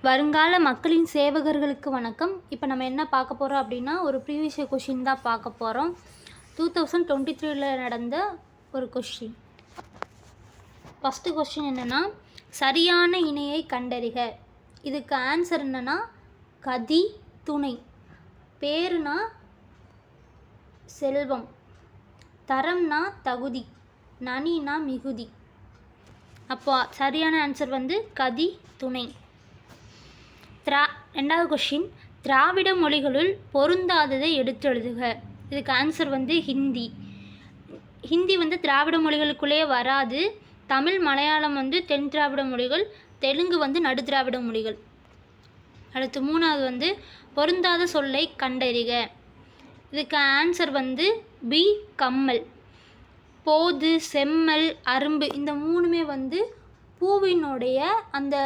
வருங்கால மக்களின் சேவகர்களுக்கு வணக்கம். இப்போ நம்ம என்ன பார்க்க போகிறோம் அப்படின்னா, ஒரு ப்ரீவியஸ் இயர் கொஷின் தான் பார்க்க போகிறோம். 2023 நடந்த ஒரு கொஷின். ஃபஸ்ட்டு கொஷின் என்னென்னா, சரியான இணையை கண்டறிக. இதுக்கு ஆன்சர் என்னென்னா, கதி துணை, பேருனா செல்வம், தரம்னா தகுதி, நனினா மிகுதி. அப்போ சரியான ஆன்சர் வந்து கதி துணை. ரெண்டாவது கொஷின், திராவிட மொழிகளுள் பொருந்தாததை எடுத்து எழுதுக. இதுக்கு ஆன்சர் வந்து ஹிந்தி. ஹிந்தி வந்து திராவிட மொழிகளுக்குள்ளேயே வராது. தமிழ், மலையாளம் வந்து தென் திராவிட மொழிகள், தெலுங்கு வந்து நடு திராவிட மொழிகள். அடுத்து மூணாவது வந்து பொருந்தாத சொல்லை கண்டறிக. இதுக்கு ஆன்சர் வந்து பி கம்மல். போது, செம்மல், அரும்பு இந்த மூணுமே வந்து பூவினுடைய அந்த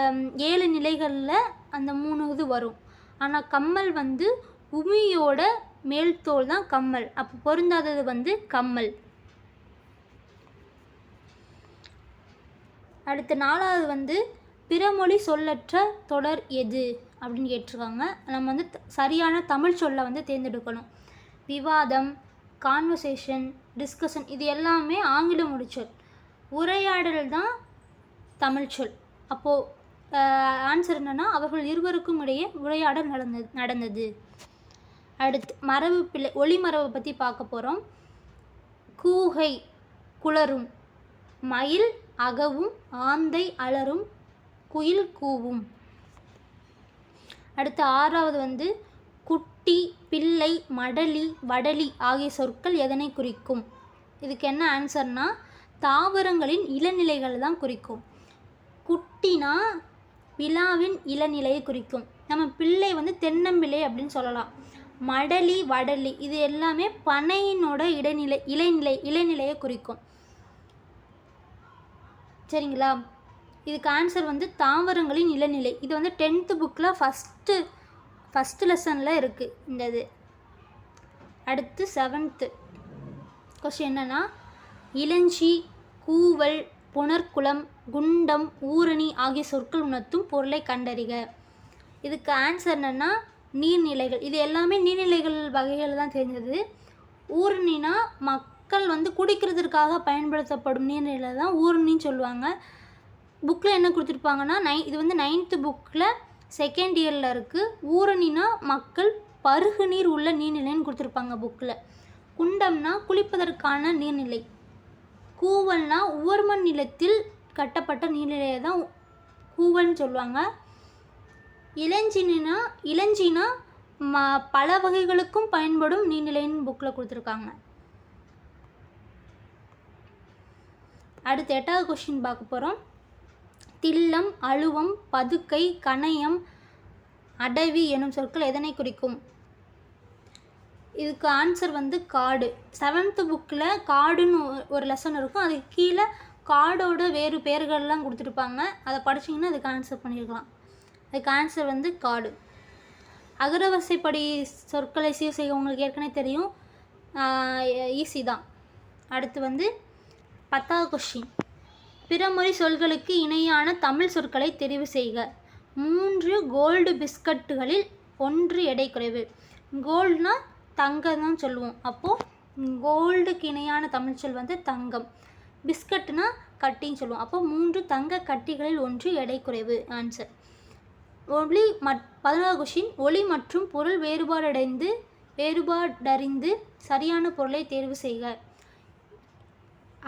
7 நிலைகளில் அந்த 3 இது வரும். ஆனால் கம்மல் வந்து உமியோட மேல் தோல் தான் கம்மல். அப்போ பொருந்தாதது வந்து கம்மல். அடுத்த நாலாவது வந்து பிறமொழி சொல்லற்ற தொடர் எது அப்படின்னு கேட்டிருக்காங்க. நம்ம வந்து சரியான தமிழ் சொல்லை வந்து தேர்ந்தெடுக்கணும். விவாதம், கான்வர்சேஷன், டிஸ்கஷன் இது எல்லாமே ஆங்கில மொழிச்சொல். உரையாடல் தான் தமிழ் சொல். அப்போது ஆன்சர் என்னென்னா, அவர்கள் இருவருக்கும் இடையே உரையாடல் நடந்தது. அடுத்து மரபு பிள்ளை ஒளிமரபை பற்றி பார்க்க போகிறோம். கூகை குளரும், மயில் அகவும், ஆந்தை அலரும், குயில் கூவும். அடுத்து ஆறாவது வந்து குட்டி, பிள்ளை, மடலி, வடலி ஆகிய சொற்கள் எதனை குறிக்கும்? இதுக்கு என்ன ஆன்சர்னா, தாவரங்களின் இளநிலைகள் தான் குறிக்கும். குட்டினா விழாவின் இளநிலையை குறிக்கும். நம்ம பிள்ளை வந்து தென்னம்பிள்ளை அப்படின்னு சொல்லலாம். மடலி, வடலி இது எல்லாமே பனையினோட இளநிலையை குறிக்கும். சரிங்களா? இதுக்கு ஆன்சர் வந்து தாவரங்களின் இளநிலை. இது வந்து 10th புக்கில் ஃபஸ்ட்டு லெசனில் இருக்குது இந்த இது. அடுத்து 7th கொஸ்டின் என்னென்னா, இளஞ்சி, கூவல், புனர்குளம், குண்டம், ஊரணி ஆகிய சொற்கள் உணர்த்தும் பொருளை கண்டறிக. இதுக்கு ஆன்சர் என்னென்னா நீர்நிலைகள். இது எல்லாமே நீர்நிலைகள் வகைகள் தான் தெரிஞ்சது. ஊரணினா மக்கள் வந்து குடிக்கிறதுக்காக பயன்படுத்தப்படும் நீர்நிலை தான் ஊரணின்னு சொல்லுவாங்க. புக்கில் என்ன கொடுத்துருப்பாங்கன்னா, இது வந்து 9th புக்கில் 2nd இயரில் இருக்குது. ஊரணினா மக்கள் பருகு நீர் உள்ள நீர்நிலைன்னு கொடுத்துருப்பாங்க புக்கில். குண்டம்னா குளிப்பதற்கான நீர்நிலை. கூவல்னா உவர்மண் நிலத்தில் கட்டப்பட்ட நீர்நிலையை தான் கூவல்னு சொல்லுவாங்க. இளஞ்சினா பல வகைகளுக்கும் பயன்படும் நீர்நிலைன்னு புக்கில் கொடுத்துருக்காங்க. அடுத்து 8வது கொஸ்டின் பார்க்க போகிறோம். தில்லம், அழுவம், பதுக்கை, கணையம், அடவி எனும் சொற்கள் எதனை குறிக்கும்? இதுக்கு ஆன்சர் வந்து காடு. 7th புக்கில் காடுன்னு ஒரு லெசன் இருக்கும். அதுக்கு கீழே காடோட வேறு பெயர்கள்லாம் கொடுத்துருப்பாங்க. அதை படிச்சிங்கன்னா அதுக்கு ஆன்சர் பண்ணியிருக்கலாம். அதுக்கு ஆன்சர் வந்து காடு. அகரவரிசைப்படி சொற்களை சீர் செய்ய உங்களுக்கு ஏற்கனவே தெரியும், ஈஸி தான். அடுத்து வந்து 10வது கொஸ்டின், பிறமொழி சொல்களுக்கு இணையான தமிழ் சொற்களை தெரிவு செய்க. 3 கோல்டு பிஸ்கட்டுகளில் 1 எடை குறைவு. கோல்டுனா தங்கம் தான் சொல்லுவோம். அப்போது கோல்டுக்கு இணையான தமிழ் சொல் வந்து தங்கம். பிஸ்கட்னா கட்டின்னு சொல்லுவோம். அப்போது 3 தங்க கட்டிகளில் 1 எடை குறைவு ஆன்சர். 11வது கொஷின், ஒளி மற்றும் பொருள் வேறுபாடறிந்து சரியான பொருளை தேர்வு செய்க.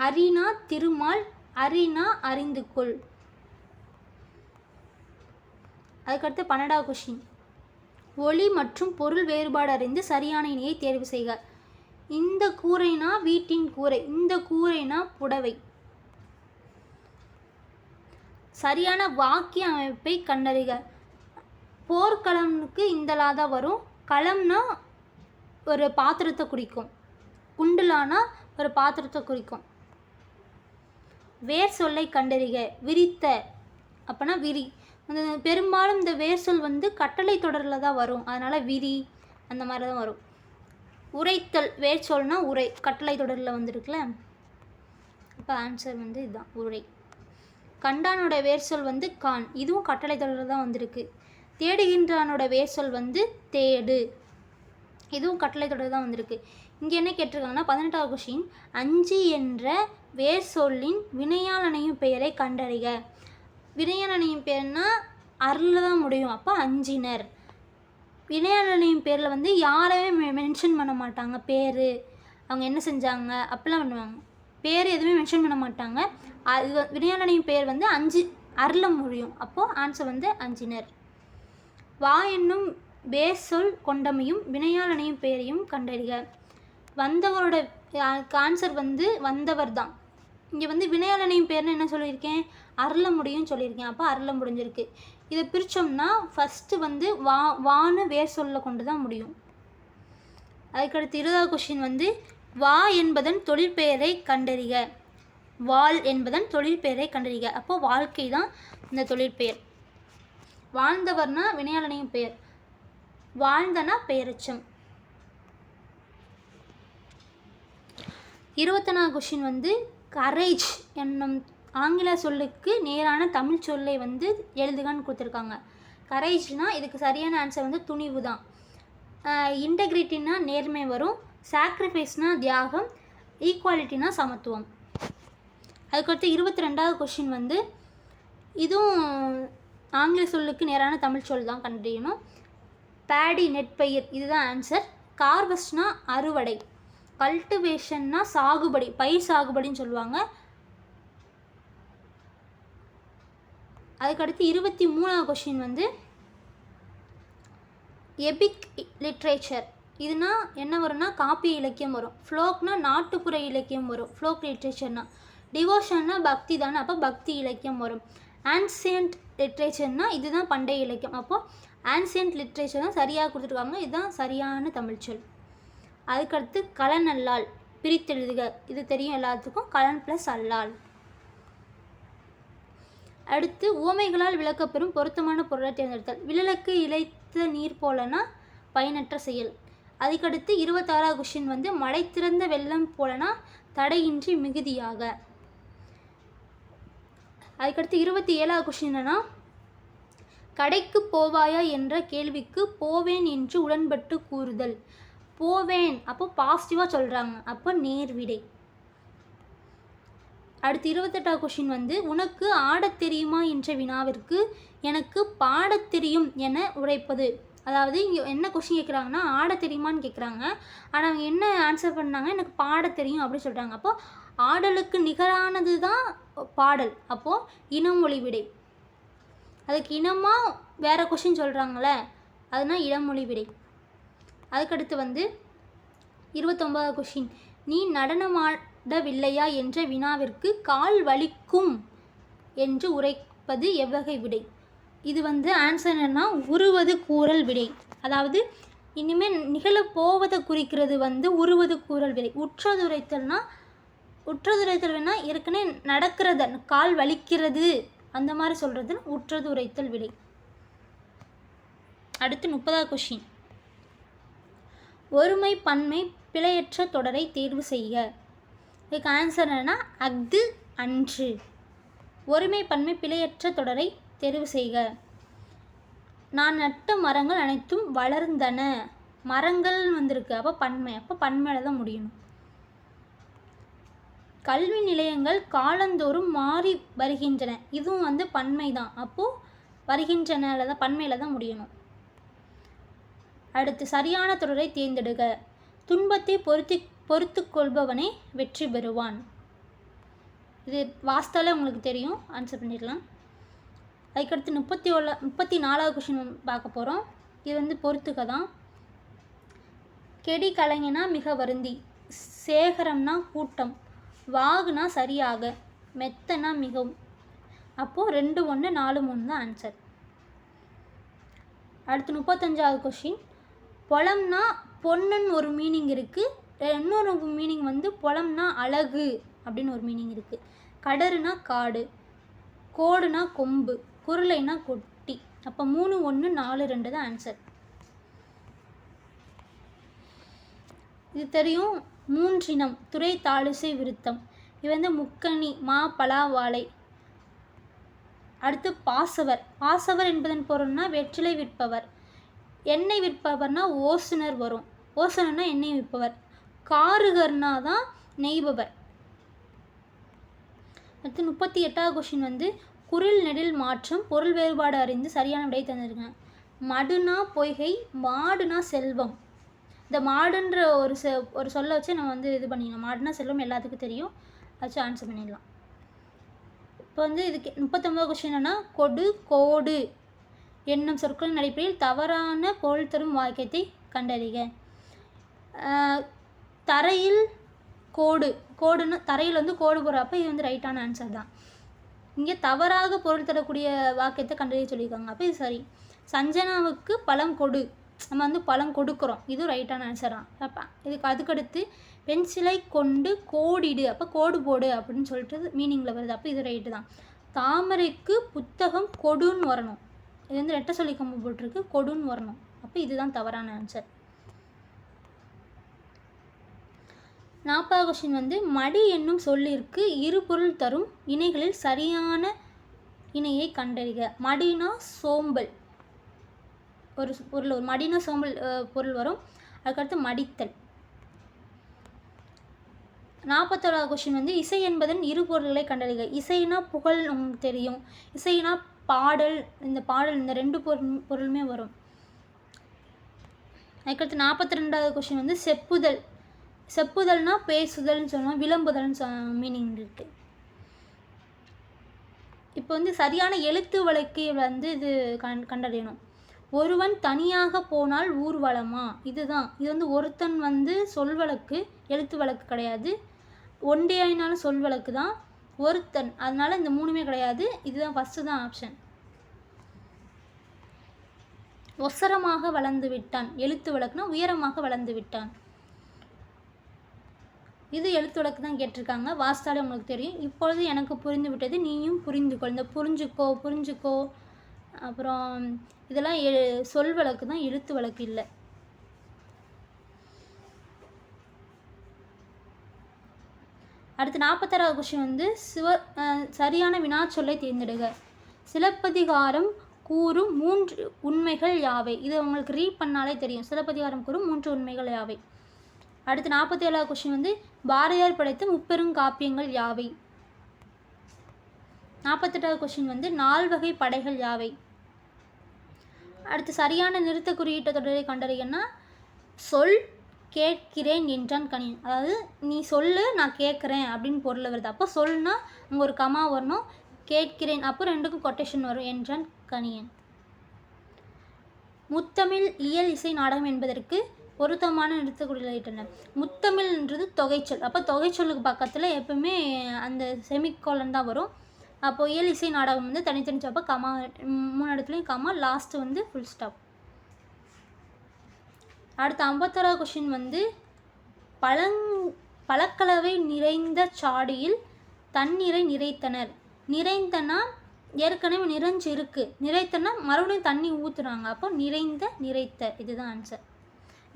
அரினா திருமால், அரினா அறிந்து கொள். அதுக்கடுத்து 12வது கொஷின், ஒளி மற்றும் பொருள் வேறுபாடு அறிந்து சரியான இணையை தேர்வு செய்க. இந்த கூரைனா வீட்டின் கூரை, இந்த கூரைனா புடவை. சரியான வாக்கிய அமைப்பை கண்டறிக. போர்க்களம்னுக்கு இந்த லாதா வரும். களம்னா ஒரு பாத்திரத்தை குறிக்கும். குண்டுலானா ஒரு பாத்திரத்தை குறிக்கும். வேர் சொல்லை கண்டறிக. விரித்த அப்போனா விரி. பெரும்பாலும் இந்த வேர் சொல் வந்து கட்டளை தொடரில் தான் வரும். அதனால் விரி அந்த மாதிரி தான் வரும். உரைத்தல் வேர் சொல்னா உரை, கட்டளை தொடரில் வந்துருக்குல்ல. இப்போ ஆன்சர் வந்து இதுதான் உரை. கண்டானோட வேர் சொல் வந்து கான், இதுவும் கட்டளை தொடரில் தான் வந்திருக்கு. தேடுகின்றானோட வேர் சொல் வந்து தேடு, இதுவும் கட்டளை தொடர் தான் வந்திருக்கு. இங்கே என்ன கேட்டிருக்காங்கன்னா 18வது கொஷின், அஞ்சி என்ற வேர் சொல்லின் வினையாளனையும் பெயரை கண்டறிக. வினையாளனையும் பேர்னா அருளில் தான் முடியும், அப்போ அஞ்சினர். வினையாளனையும் பேரில் வந்து யாரையுமே மென்ஷன் பண்ண மாட்டாங்க, பேர் அவங்க என்ன செஞ்சாங்க அப்படிலாம் பண்ணுவாங்க, பேர் எதுவுமே மென்ஷன் பண்ண மாட்டாங்க. அது வினையாளனையும் பேர் வந்து அருள முடியும், அப்போது ஆன்சர் வந்து அஞ்சினர். வா என்னும் வேர் சொல் கொண்டமையும் வினையாளனையும் பெயரையும் கண்டறிக. வந்தவரோட ஆன்சர் வந்து வந்தவர் தான். இங்கே வந்து வினையாளனையும் பேர்னு என்ன சொல்லியிருக்கேன், அருள முடியும்னு சொல்லியிருக்கேன், அப்போ அருள முடிஞ்சிருக்கு. இதை பிரித்தோம்னா ஃபஸ்ட்டு வந்து வான்னு வேர் சொல்ல கொண்டு தான் முடியும். அதுக்கடுத்து 20வது கொஷின் வந்து வா என்பதன் தொழிற்பெயரை கண்டறிக. வாழ் என்பதன் தொழிற்பெயரை கண்டறிக. அப்போ வாழ்க்கை தான் இந்த தொழிற்பெயர். வாழ்ந்தவர்னா வினையாளனையும் பெயர், வாழ்ந்தனா பெயரச்சம். 21வது கொஷின் வந்து கரேஜ் என்னும் ஆங்கில சொல்லுக்கு நேரான தமிழ் சொல்லை வந்து எழுதுகான்னு கொடுத்துருக்காங்க. கரேஜ்னால் இதுக்கு சரியான ஆன்சர் வந்து துணிவு தான். இன்டெகிரிட்டினா நேர்மை வரும், சாக்ரிஃபைஸ்னால் தியாகம், ஈக்குவாலிட்டினா சமத்துவம். அதுக்கடுத்து 22வது கொஷின் வந்து இதுவும் ஆங்கில சொல்லுக்கு நேரான தமிழ் சொல் தான் கண்டறியணும். பேடி நெற்பயிர், இதுதான் ஆன்சர். கார்வெஸ்ட்னா அறுவடை, கல்டிவேஷன்னா சாகுபடி, பயிர் சாகுபடின்னு சொல்லுவாங்க. அதுக்கடுத்து 23வது கொஷின் வந்து எபிக் லிட்ரேச்சர், இதுனா என்ன வரும்னா காப்பிய இலக்கியம் வரும். ஃப்ளோக்னா நாட்டுப்புற இலக்கியம் வரும், ஃப்ளோக் லிட்ரேச்சர்னா. டிவோஷன்னா பக்தி தானே, அப்போ பக்தி இலக்கியம் வரும். ஆன்சியன்ட் லிட்ரேச்சர்னால் இதுதான் பண்டைய இலக்கியம், அப்போது ஆன்சியன்ட் லிட்ரேச்சர் தான் சரியாக கொடுத்துருக்காங்க, இதுதான் சரியான தமிழ்ச்சொல். அதுக்கடுத்து கலன் அல்லால் பிரித்தெழுதுக, இது தெரியும் எல்லாத்துக்கும், கலன் ப்ளஸ் அல்லால். அடுத்து உவமைகளால் விளக்கப்பெறும் பொருத்தமான பொருளை தேர்ந்தெடுத்தல். விழலுக்கு இழைத்த நீர் போலனா பயனற்ற செயல். அதுக்கடுத்து 26வது கொஷின் வந்து மழை திறந்த வெள்ளம் போலனா தடையின்றி மிகுதியாக. அதுக்கடுத்து 27வது கொஷின் என்னன்னா, கடைக்கு போவாயா என்ற கேள்விக்கு போவேன் என்று உடன்பட்டு கூறுதல். போவேன் அப்போ பாசிட்டிவாக சொல்கிறாங்க, அப்போ நேர்விடை. அடுத்து 28வது கொஷின் வந்து உனக்கு ஆடத் தெரியுமா என்ற வினாவிற்கு எனக்கு பாடத் தெரியும் என உரைப்பது. அதாவது இங்கே என்ன கொஷின் கேட்குறாங்கன்னா ஆடத் தெரியுமான்னு கேட்குறாங்க, ஆனால் அவங்க என்ன ஆன்சர் பண்ணாங்க, எனக்கு பாடத் தெரியும் அப்படி சொல்கிறாங்க. அப்போது ஆடலுக்கு நிகரானது தான் பாடல், அப்போது இனமொழி விடை. அதுக்கு இனமாக வேறு கொஷின் சொல்கிறாங்களே அதுனா இடமொழி விடை. அதுக்கடுத்து வந்து 29வது கொஷின், நீ நடனமாடவில்லையா என்ற வினாவிற்கு கால் வலிக்கும் என்று உரைப்பது எவ்வகை விடை. இது வந்து ஆன்சர் என்னன்னா உருவது கூறல் விடை. அதாவது இனிமேல் நிகழப்போவதை குறிக்கிறது வந்து உருவது கூறல் விடை. உற்றதுரைத்தல்னா உற்றதுரைத்தல் வேணால் ஏற்கனவே நடக்கிறத கால் வலிக்கிறது அந்த மாதிரி சொல்கிறது உற்றது உரைத்தல் விடை. அடுத்து 30வது கொஷின், ஒருமை பன்மை பிழையற்ற தொடரை தேர்வு செய்க. இதுக்கு ஆன்சர் என்னன்னா அஃது அன்று. ஒருமை பன்மை பிழையற்ற தொடரை தேர்வு செய்க. நான் நட்ட மரங்கள் அனைத்தும் வளர்ந்தன, மரங்கள் வந்திருக்கு, அப்போ பன்மை, அப்போ பன்மையில தான் முடியணும். கல்வி நிலையங்கள் காலந்தோறும் மாறி வருகின்றன, இதுவும் வந்து பன்மை தான், அப்போது வருகின்றனால தான் பன்மையில் தான் முடியணும். அடுத்து சரியான தொடரை தேர்ந்தெடுக்க. துன்பத்தை பொறுத்து கொள்பவனே வெற்றி பெறுவான். இது வாஸ்தாலே உங்களுக்கு தெரியும், ஆன்சர் பண்ணிடலாம். அதுக்கடுத்து 34வது கொஷின் பார்க்க போகிறோம். இது வந்து பொறுத்துக்க தான். கெடி கலைஞனா மிக வருந்தி, சேகரம்னா கூட்டம், வாகுனா சரியாக, மெத்தனா மிகவும். அப்போது 2 1 4 3 தான் ஆன்சர். அடுத்து 35வது கொஷின், பொலம்னா பொன்னன் ஒரு மீனிங் இருக்குது, இன்னொரு மீனிங் வந்து பொலம்னா அழகு அப்படின்னு ஒரு மீனிங் இருக்குது. கடறுனா காடு, கோடுனா கொம்பு, குருளைனா கொட்டி. அப்போ 3 1 4 2 தான் ஆன்சர். இது தெரியும். மூன்றினம் துறை தாளிசை விருத்தம். இது வந்து முக்கணி மா பலா வாழை. அடுத்து பாசவர். பாசவர் என்பதன் பொருள்னா வெற்றிலை விற்பவர். எண்ணெய் விற்பவர்னா ஓசுனர் வரும். ஓசுனர்னா எண்ணெய் விற்பவர். காருகர்னா தான் நெய்பவர். அடுத்து 38வது கொஷின் வந்து குரில் நெடில் மாற்றம் பொருள் வேறுபாடு அறிந்து சரியான விடை தந்திருக்கேன். மடுனா பொய்கை, மாடுனா செல்வம். இந்த மாடுன்ற ஒரு சொல்ல வச்சு நம்ம வந்து இது பண்ணிடலாம். மாடுனா செல்வம் எல்லாத்துக்கும் தெரியும், வச்சு ஆன்சர் பண்ணிடலாம். இப்போ வந்து இதுக்கு 39வது கொஷின் என்னன்னா கொடு கோடு என்னும் சொற்களின் அடிப்படையில் தவறான பொருள் தரும் வாக்கியத்தை கண்டறிக. தரையில் கோடு, கோடுன்னு தரையில் வந்து கோடு போடுறப்ப இது வந்து ரைட்டான ஆன்சர் தான். இங்கே தவறாக பொருள் தரக்கூடிய வாக்கியத்தை கண்டறிய சொல்லியிருக்காங்க, அப்போ இது சரி. சஞ்சனாவுக்கு பழம் கொடு, நம்ம வந்து பழம் கொடுக்குறோம், இது ரைட்டான ஆன்சர் தான். அப்போ அதுக்கடுத்து பென்சிலை கொண்டு கோடிடு, அப்போ கோடு போடு அப்படின்னு சொல்லிட்டு மீனிங்கில் வருது, அப்போ இது ரைட்டு தான். தாமரைக்கு புத்தகம் கொடுன்னு வரணும், இது வந்து ரெட்டை சொல்லி கம்பு போட்டிருக்கு, கொடுன்னு வரணும், அப்போ இதுதான் தவறான ஆன்சர். 40வது கொஷின் வந்து மடி என்னும் சொல்லிற்கு இரு பொருள் தரும் இணைகளில் சரியான இணையை கண்டறிக. மடினா சோம்பல் ஒரு பொருள் வரும், மடினா சோம்பல் பொருள் வரும். அதுக்கடுத்து மடித்தல். 41வது கொஷின் வந்து இசை என்பதன் இரு பொருள்களை கண்டறிக. இசைனா புகழ் உங்களுக்கு தெரியும், இசைனா பாடல், இந்த பாடல் இந்த ரெண்டு பொருளுமே வரும். அதுக்கடுத்து 42வது கொஷின் வந்து செப்புதல். செப்புதல்னா பேசுதல்னு சொல்லுவோம், விளம்புதல்னு மீனிங் இருக்குது. இப்போ வந்து சரியான எழுத்து வழக்கு வந்து இது கண்டறியணும். ஒருவன் தனியாக போனால் ஊர்வலமா, இதுதான். இது வந்து ஒருத்தன் வந்து சொல் வழக்கு, எழுத்து வழக்கு கிடையாது. ஒன்றியாயினாலும் சொல் வழக்கு தான். ஒருத்தன், அதனால இந்த மூணுமே கிடையாது, இதுதான் ஃபஸ்ட்டு தான் ஆப்ஷன். ஒசரமாக வளர்ந்து விட்டான், எழுத்து வழக்குனா உயரமாக வளர்ந்து விட்டான், இது எழுத்து வழக்கு தான் கேட்டிருக்காங்க. வாசித்தாலே உங்களுக்கு தெரியும். இப்பொழுது எனக்கு புரிந்து விட்டது, நீயும் புரிந்துக்கொள், இந்த புரிஞ்சுக்கோ அப்புறம் இதெல்லாம் சொல் வழக்கு தான், எழுத்து வழக்கு இல்லை. அடுத்து 46வது கொஷின் வந்து சரியான வினாச்சொல்லை தேர்ந்தெடுக. சிலப்பதிகாரம் கூறும் 3 உண்மைகள் யாவை, இது உங்களுக்கு ரீட் பண்ணாலே தெரியும். சிலப்பதிகாரம் கூறும் 3 உண்மைகள் யாவை. அடுத்து 47வது கொஷின் வந்து பாரதியார் படைத்த முப்பெரும் காப்பியங்கள் யாவை. 48வது கொஷின் வந்து 4 வகை படைகள் யாவை. அடுத்து சரியான நிறுத்த குறியீட்ட தொடரை கண்டறியன்னா சொல் கேட்கிறேன் என்றான் கணியன், அதாவது நீ சொல்லு நான் கேட்குறேன் அப்படின்னு பொருள் வருது. அப்போ சொல்னா அங்கே ஒரு கமா வரணும், கேட்கிறேன் அப்போ ரெண்டுக்கும் கொட்டேஷன் வரும், என்றான் கணியன். முத்தமிழ் இயல் இசை நாடகம் என்பதற்கு பொருத்தமான நிறுத்தக்குறியீட்டன. முத்தமிழ்ன்றது தொகைச்சொல், அப்போ தொகைச்சொல்லுக்கு பக்கத்தில் எப்பவுமே அந்த செமிகோலன் தான் வரும். அப்போது இயல் இசை நாடகம் வந்து தனித்தனி அப்போ கமா 3 இடத்துலையும் கமா, லாஸ்ட்டு வந்து ஃபுல் ஸ்டாப். அடுத்து 51வது கொஷின் வந்து பழக்கலவை நிறைந்த சாடியில் தண்ணீரை நிறைத்தனர். நிறைந்தனா ஏற்கனவே நிறைஞ்சு இருக்குது, நிறைத்தனா மறுபடியும் தண்ணி ஊற்றுறாங்க, அப்போ நிறைத்த, இதுதான் ஆன்சர்.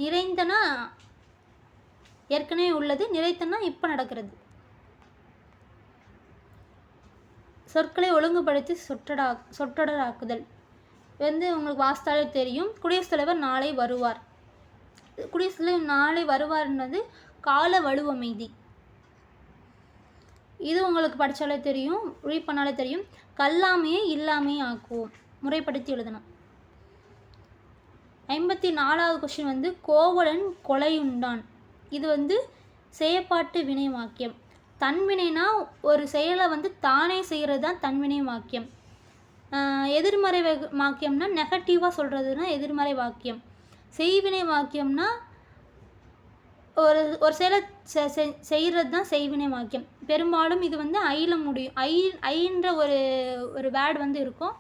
நிறைந்தனா ஏற்கனவே உள்ளது, நிறைத்தனா இப்போ நடக்கிறது. சொற்களை ஒழுங்குபடுத்தி சொற்றொடராக்குதல் வந்து உங்களுக்கு வாசித்தாலே தெரியும். குடியரசுத் தலைவர் நாளை வருவார், குடியரசுத் தலைவர் நாளை வருவார்ன்றது கால வலுவமைதி, இது உங்களுக்கு படித்தாலே தெரியும், ரீட் பண்ணாலே தெரியும். கல்லாமையை இல்லாமையை ஆக்குவோம், முறைப்படுத்தி எழுதணும். 54வது கொஷின் வந்து கோவலன் கொலையுண்டான், இது வந்து செயற்பாட்டு வினை வாக்கியம். தன்வினைனா ஒரு செயலை வந்து தானே செய்கிறது தான் தன்வினை வாக்கியம். எதிர்மறை வாக்கியம்னா நெகட்டிவாக சொல்கிறதுனா எதிர்மறை வாக்கியம். செய்வினை வாக்கியம்னா ஒரு செயலை செய்கிறது தான் செய்வினை வாக்கியம். பெரும்பாலும் இது வந்து ஐல முடியும், ஐன்ற ஒரு வேர்டு வந்து இருக்கும்,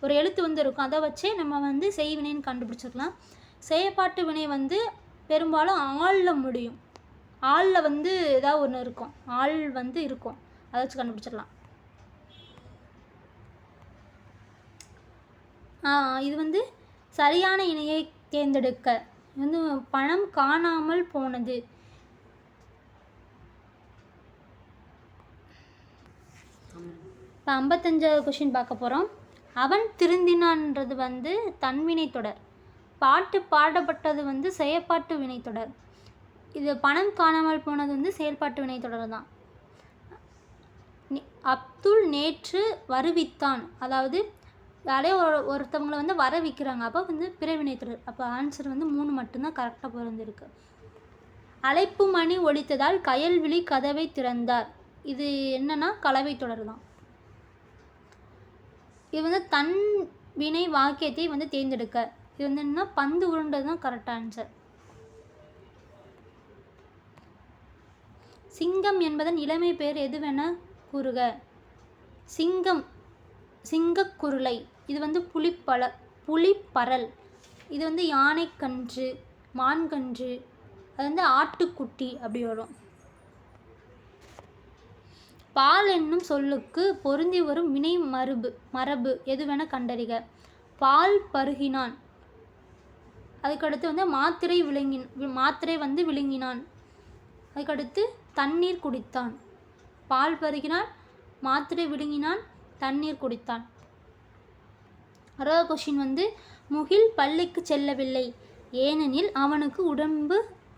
ஒரு எழுத்து வந்து இருக்கும், அதை வச்சே நம்ம வந்து செய்வினைன்னு கண்டுபிடிச்சிக்கலாம். செயற்பாட்டு வினை வந்து பெரும்பாலும் ஆளில் முடியும், ஆளில் வந்து ஏதாவது ஒன்று இருக்கும், ஆள் வந்து இருக்கும், அதை வச்சு கண்டுபிடிச்சிடலாம். இது வந்து சரியான இணையை தேர்ந்தெடுக்க வந்து பணம் காணாமல் போனது. இப்போ 55வது கொஷின் பார்க்க போகிறோம். அவன் திருந்தினான்றது வந்து தன்வினை தொடர். பாட்டு பாடப்பட்டது வந்து செயற்பாட்டு வினைத்தொடர். இது பணம் காணாமல் போனது வந்து செயல்பாட்டு வினைத்தொடர் தான். அப்துல் நேற்று வருவித்தான், அதாவது யாரே ஒருத்தவங்களை வந்து வர வைக்கிறாங்க, அப்போ வந்து பிறவினைத்தொடர். அப்போ ஆன்சர் வந்து 3 மட்டும்தான் கரெக்டாக பிறந்திருக்கு. அழைப்பு மணி ஒலித்ததால் கயல்விழி கதவை திறந்தார். இது என்னன்னா கலவை தொடர் தான். இது வந்து தன் வினை வாக்கியத்தை வந்து தேர்ந்தெடுக்க. இது வந்து என்ன, பந்து உருண்டது தான் கரெக்ட் ஆன்சர். சிங்கம் என்பதன் இளமை பெயர் எதுவென கூறுக. சிங்கம், சிங்கக்குருளை. இது வந்து புலிப்பரல். இது வந்து யானைக்கன்று, மான்கன்று, அது வந்து ஆட்டுக்குட்டி அப்படி வரும். பால் என்னும் சொல்லுக்கு பொருந்தி வரும் வினை மரபு எதுவென கண்டறிக. பால் பருகினான். அதுக்கடுத்து வந்து மாத்திரை வந்து விழுங்கினான். அதுக்கடுத்து தண்ணீர் குடித்தான். பால் பருகினான், மாத்திரை விழுங்கினான், தண்ணீர் குடித்தான். 6வது கொஷின் வந்து முகில் பள்ளிக்கு செல்லவில்லை, ஏனெனில் அவனுக்கு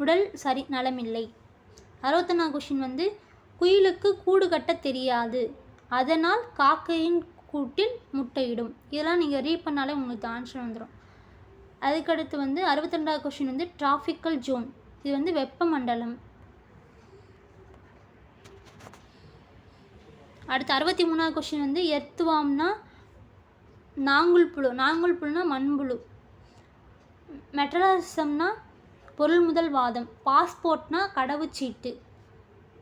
உடல் சரி நலமில்லை. 61வது கொஷின் வந்து குயிலுக்கு கூடு கட்ட தெரியாது, அதனால் காக்கையின் கூட்டில் முட்டையிடும். இதெல்லாம் நீங்கள் ரீட் பண்ணாலே உங்களுக்கு ஆன்சர் வந்துடும். அதுக்கடுத்து வந்து 62வது கொஷின் வந்து டிராபிக்கல் ஜோன். இது வந்து வெப்பமண்டலம். அடுத்து 63வது கொஷின் வந்து எர்த்துவாம்னா நாங்குள் புழுனா மண்புழு. மெட்ரலிசம்னா பொருள் முதல் வாதம். பாஸ்போர்ட்னா கடவுச்சீட்டு.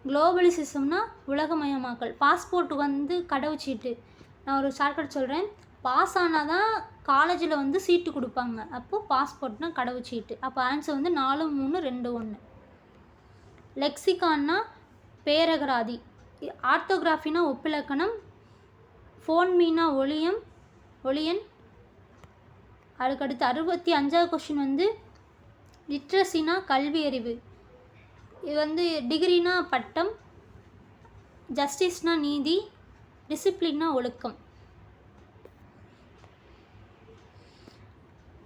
குளோபலிசிசம்னா உலகமயமாக்கல். பாஸ்போர்ட் வந்து கடவுச்சீட்டு. நான் ஒரு ஷார்ட்கட் சொல்கிறேன். பாஸ் ஆனால் தான் காலேஜில் வந்து சீட்டு கொடுப்பாங்க. அப்போது பாஸ்போர்ட்னா கடவுச்சீட்டு. அப்போ ஆன்சர் வந்து 4, 3, 2, 1. லெக்சிகான்னா பேரகராதி. ஆர்த்தோகிராஃபினா ஒப்பிலக்கணம். ஃபோன்மீனா ஒளியன். அதுக்கடுத்து 65வது கொஷின் வந்து லிட்ரஸினா கல்வி அறிவு. இது வந்து டிகிரினா பட்டம், ஜஸ்டிஸ்னா நீதி, டிசிப்ளின்னா ஒழுக்கம்.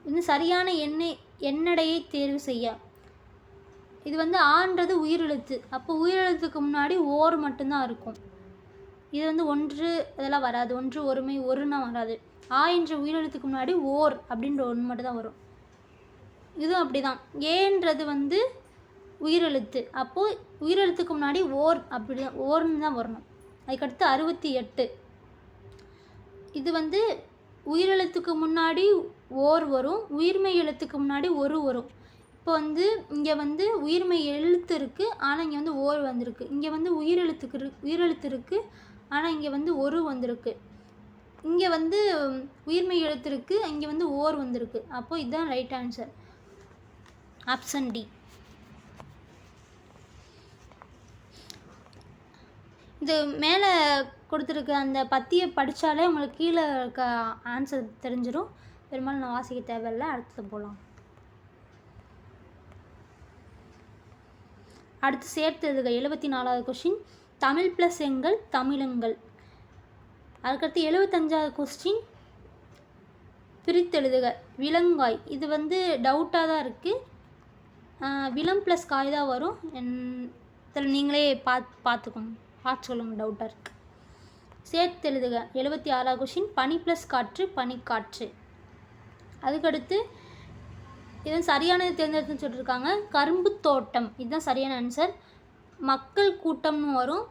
இது சரியான எண்ணடையை தேர்வு செய்ய. இது வந்து ஆன்றது உயிரெழுத்து. அப்போ உயிரெழுத்துக்கு முன்னாடி ஓர் மட்டும்தான் இருக்கும். இது வந்து ஒன்று இதெல்லாம் வராது. ஒன்று, ஒருமை, ஒருனா வராது. ஆ என்ற உயிரெழுத்துக்கு முன்னாடி ஓர் அப்படின்ற ஒன்று மட்டும் தான் வரும். இதுவும் அப்படி தான். ஏன்றது வந்து உயிரெழுத்து. அப்போது உயிரெழுத்துக்கு முன்னாடி அப்படி ஓர்னு தான் வரணும். அதுக்கடுத்து 68. இது வந்து உயிரெழுத்துக்கு முன்னாடி ஓர் வரும், உயிர்மெய் எழுத்துக்கு முன்னாடி ஒரு வரும். இப்போ வந்து இங்கே வந்து உயிர்மெய் எழுத்து இருக்குது, ஆனால் இங்கே வந்து ஓர் வந்திருக்கு. இங்கே வந்து உயிரெழுத்து இருக்குது, ஆனால் இங்கே வந்து ஒரு வந்திருக்கு. இங்கே வந்து உயிர்மெய் எழுத்து இருக்குது, இங்கே வந்து ஓர் வந்திருக்கு. அப்போது இதுதான் ரைட் ஆன்சர். Option D. இது மேலே கொடுத்துருக்க அந்த பத்தியை படித்தாலே உங்களுக்கு கீழே இருக்க ஆன்சர் தெரிஞ்சிடும். பெரும்பாலும் நான் வாசிக்க தேவையில்லை. அடுத்தது போகலாம். அடுத்து சேர்த்து எழுதுக. 74வது கொஸ்டின் தமிழ் ப்ளஸ் எங்கள் தமிழுங்கள். அதுக்கடுத்து 75வது கொஸ்டின் பிரித்தெழுதுக. விலங்காய். இது வந்து டவுட்டாக தான் இருக்குது. விலம் ப்ளஸ் காய் தான் வரும். இதில் நீங்களே பார்த்துக்கோங்க, பார்த்து சொல்லுங்கள் டவுட்டாக இருக்குது. சேர்த்து எழுதுக. 76வது கொஷின் பனி ப்ளஸ் காற்று பனிக்காற்று. அதுக்கடுத்து இது சரியானது தேர்ந்தெடுத்துன்னு சொல்லியிருக்காங்க. கரும்பு தோட்டம், இதுதான் சரியான ஆன்சர். மக்கள் கூட்டம்னு வரும்.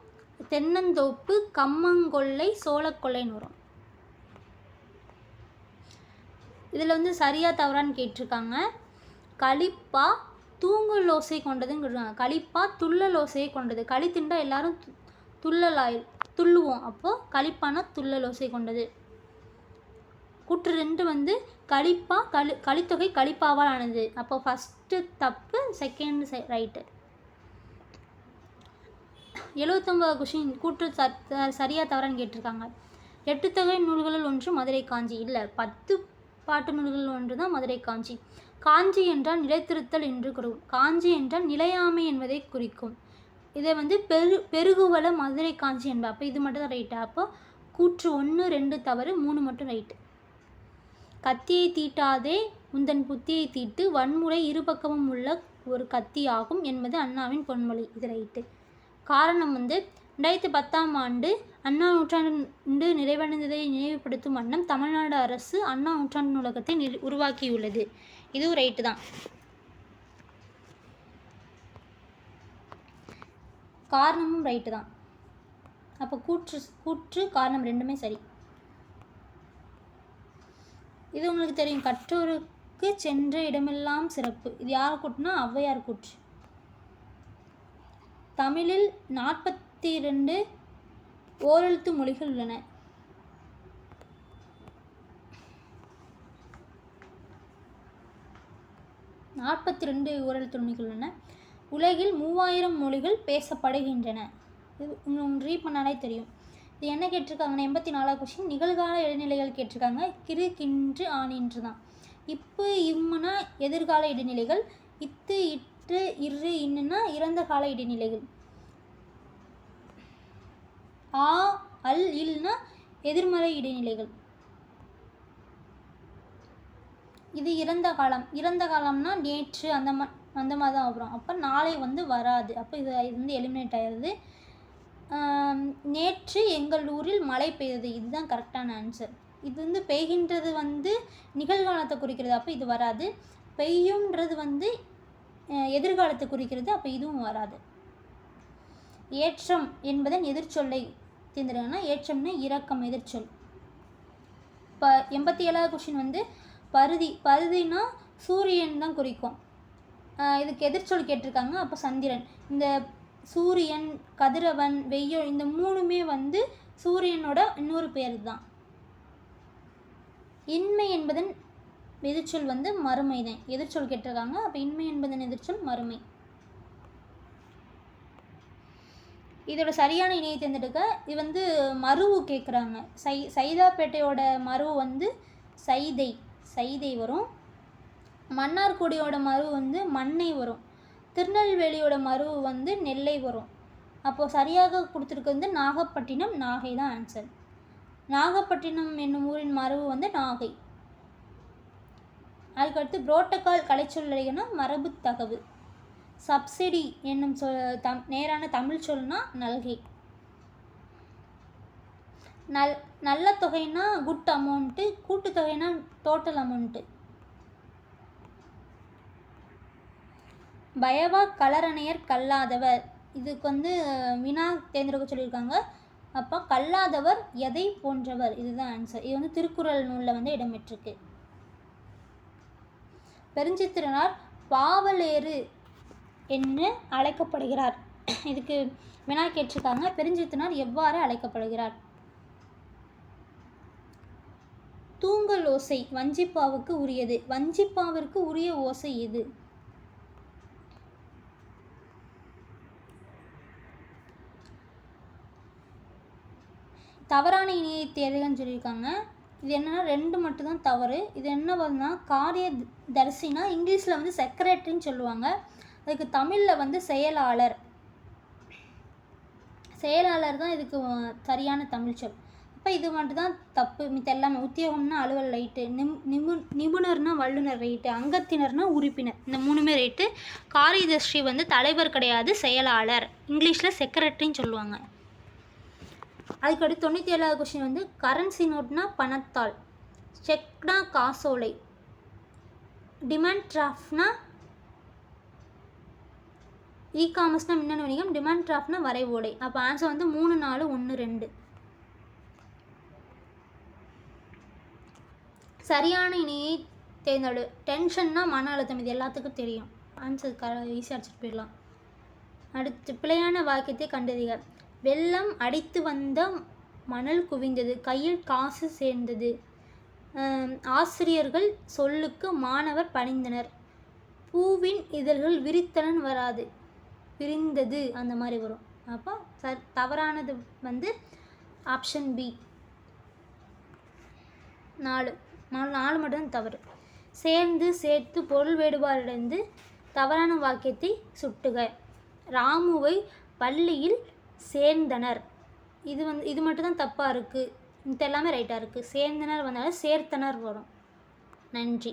தென்னந்தோப்பு, கம்மங்கொல்லை, சோளக்கொல்லைன்னு வரும். இதில் வந்து சரியாக தவறான்னு கேட்டிருக்காங்க. களிப்பா தூங்குல் ஓசை கொண்டதுன்னு சொல்கிறாங்க. களிப்பா துள்ளல் ஓசையை கொண்டது. களி திண்டா எல்லாரும் துள்ளுவோம். அப்போது களிப்பானா துள்ளல் ஓசை கொண்டது. கூற்று 2 வந்து களிப்பா களித்தொகை களிப்பாவால் ஆனது. அப்போ ஃபஸ்ட்டு தப்பு, செகண்ட் ரைட்டு. 79வது கொஷின் கூற்று சரியாக தவறான்னு கேட்டிருக்காங்க. 8 தொகை நூல்களில் ஒன்று மதுரை காஞ்சி. இல்லை, 10 பாட்டு நூல்களில் ஒன்று தான் மதுரை காஞ்சி. காஞ்சி என்றால் நிலைத்திருத்தல் என்று குறிக்கும். காஞ்சி என்றால் நிலையாமை என்பதை குறிக்கும். இதை வந்து பெருகுவல மதுரை காஞ்சி என்பது. அப்போ இது மட்டும் தான் ரைட்டு. அப்போ கூற்று 1 2 தவறு, 3 மட்டும் ரைட்டு. கத்தியை தீட்டாதே உந்தன் புத்தியை தீட்டு, வன்முறை இருபக்கமும் உள்ள ஒரு கத்தி ஆகும் என்பது அண்ணாவின் பொன்மொழி. இது ரைட்டு. காரணம் 2010ஆம் ஆண்டு அண்ணா நூற்றாண்டு நிறைவடைந்ததை நினைவுபடுத்தும் வண்ணம் தமிழ்நாடு அரசு அண்ணா நூற்றாண்டு நூலகத்தை உருவாக்கியுள்ளது. இதுவும் ரைட்டு தான். காரணமும் ரைட்டு தான். அப்போ கூற்று காரணம் ரெண்டுமே சரி. இது உங்களுக்கு தெரியும், கற்றோருக்கு சென்ற இடமெல்லாம் சிறப்பு. இது யார் கூற்றுனா ஔவையார் கூற்று. தமிழில் 42 ஓரெழுத்து மொழிகள் உள்ளன. உலகில் 3000 மொழிகள் பேசப்படுகின்றன. இது உங்களுக்கு ரீட் பண்ணாலே தெரியும். இது என்ன கேட்டிருக்காங்கன்னா 84ஆவது கொஸ்டின் நிகழ்கால இடைநிலைகள் கேட்டிருக்காங்க. கிறு கின்று ஆனின்று தான். இப்பு இம்முனா எதிர்கால இடைநிலைகள், இத்து இற்று இரு இன்னுனா இறந்த கால இடைநிலைகள், ஆ அல் இல்னா எதிர்மறை இடைநிலைகள். இது இறந்த காலம். இறந்த காலம்னா நேற்று அந்த மாதிரி தான் வரும். அப்போ நாளை வராது. அப்போ இது எலிமினேட் ஆயிடுது. நேற்று எங்கள் ஊரில் மழை பெய்தது, இதுதான் கரெக்டான ஆன்சர். இது பெய்கின்றது நிகழ்காலத்தை குறிக்கிறது, அப்போ இது வராது. பெய்யும்ன்றது எதிர்காலத்தை குறிக்கிறது, அப்போ இதுவும் வராது. ஏற்றம் என்பதன் எதிர்ச்சொல்லை தேர்ந்தெடுக்கணும்னா ஏற்றம்னா இரக்கம், எதிர்ச்சொல். இப்போ 87ஆவது கொஸ்டின் பருதினா சூரியன் தான் குறிக்கும். இதுக்கு எதிர்ச்சொல் கேட்டிருக்காங்க. அப்போ சந்திரன். இந்த சூரியன், கதிரவன், வெய்யல் இந்த மூணுமே சூரியனோட இன்னொரு பேர் தான். இன்மை என்பதன் எதிர்ச்சொல் மறுமை தான். எதிர்ச்சொல் கேட்டிருக்காங்க. அப்போ இன்மை என்பதன் எதிர்ச்சொல் மறுமை. இதோட சரியான இணையை தேர்ந்தெடுக்க இது மருவு கேட்குறாங்க. சைதாப்பேட்டையோட மருவு சைதை வரும். மன்னார்குடியோட மருவு மண்ணை வரும். திருநெல்வேலியோட மருவு நெல்லை வரும். அப்போது சரியாக கொடுத்துருக்கு நாகப்பட்டினம், நாகை தான் ஆன்சர். நாகப்பட்டினம் என்னும் ஊரின் மருவு நாகை. அதுக்கடுத்து புரோட்டோகால் கலைச்சொல்லைனா மரபு தகவு. சப்சிடி என்னும் நேரான தமிழ் சொல்னா நல்கை. நல்ல தொகைனா குட் அமௌண்ட்டு, கூட்டுத்தொகைனா டோட்டல் அமௌண்ட்டு. பயவா கலரணையர் கல்லாதவர், இதுக்கு வினா தேர்ந்தெடுக்க சொல்லியிருக்காங்க. அப்போ கல்லாதவர் எதை போன்றவர், இதுதான் ஆன்சர். இது திருக்குறள் நூலில் இடம்பெற்றிருக்கு. பெருஞ்சித்திரனார் பாவலேறு என்று அழைக்கப்படுகிறார். இதுக்கு வினா கேட்டிருக்காங்க. பெருஞ்சித்திரனார் எவ்வாறு அழைக்கப்படுகிறார்? தூங்கல் ஓசை வஞ்சிப்பாவுக்கு உரியது. வஞ்சிப்பாவிற்கு உரிய ஓசை எது? தவறான இணையை தேர்வுன்னு சொல்லியிருக்காங்க. இது என்னன்னா 2 மட்டும்தான் தவறு. இது என்ன வருதுன்னா காரிய தரிசினா இங்கிலீஷில் செக்ரட்டரின்னு சொல்லுவாங்க. அதுக்கு தமிழில் செயலாளர். செயலாளர் தான் இதுக்கு சரியான தமிழ் சொல். இப்போ இது மட்டும்தான் தப்பு. மித்த எல்லாமே உத்தியோகம்னா அலுவல் ரைட்டு, நிபுணர்னா வல்லுநர் ரைட்டு, அங்கத்தினர்னா உறுப்பினர், இந்த 3மே ரைட்டு. காரியதர்ஷி தலைவர் கிடையாது, செயலாளர். இங்கிலீஷில் செக்ரட்டரின்னு சொல்லுவாங்க. அதுக்கடுத்து 97ஆவது கொஸ்டின் கரன்சி நோட்னா பணத்தாள், செக்னா காசோலை, டிமாண்ட் டிராஃப்ட்னா இ-காமர்ஸ்னா மின்னணு வணிகம், டிமாண்ட் டிராஃப்ட்னா வரைவோலை. அப்போ ஆன்சர் 3 4 1 2. சரியான இணையை தேர்ந்தெடு. டென்ஷன்னா மன அழுத்தம், இது எல்லாத்துக்கும் தெரியும். ஆன்சர் ஈஸியாக அடிச்சுட்டு போயிடலாம். அடுத்து பிழையான வாக்கியத்தை கண்டறிக. வெள்ளம் அடித்து வந்த மணல் குவிந்தது, கையில் காசு சேர்ந்தது, ஆசிரியர்கள் சொல்லுக்கு மாணவர் பணிந்தனர், பூவின் இதழ்கள் விரித்தனன் வராது, விரிந்தது அந்த மாதிரி வரும். அப்போ தவறானது ஆப்ஷன் பி 4 மட்டும் தவறு. சேர்ந்து சேர்த்து பொருள் வேறுபாடடைந்து தவறான வாக்கியத்தை சுட்டுக. ராமுவை பள்ளியில் சேர்ந்தனர், இது மட்டும்தான் தப்பாக இருக்குது. இது எல்லாமே ரைட்டாக இருக்குது. சேர்ந்தனர் வந்தாலும் சேர்த்தனர் வரும். நன்றி.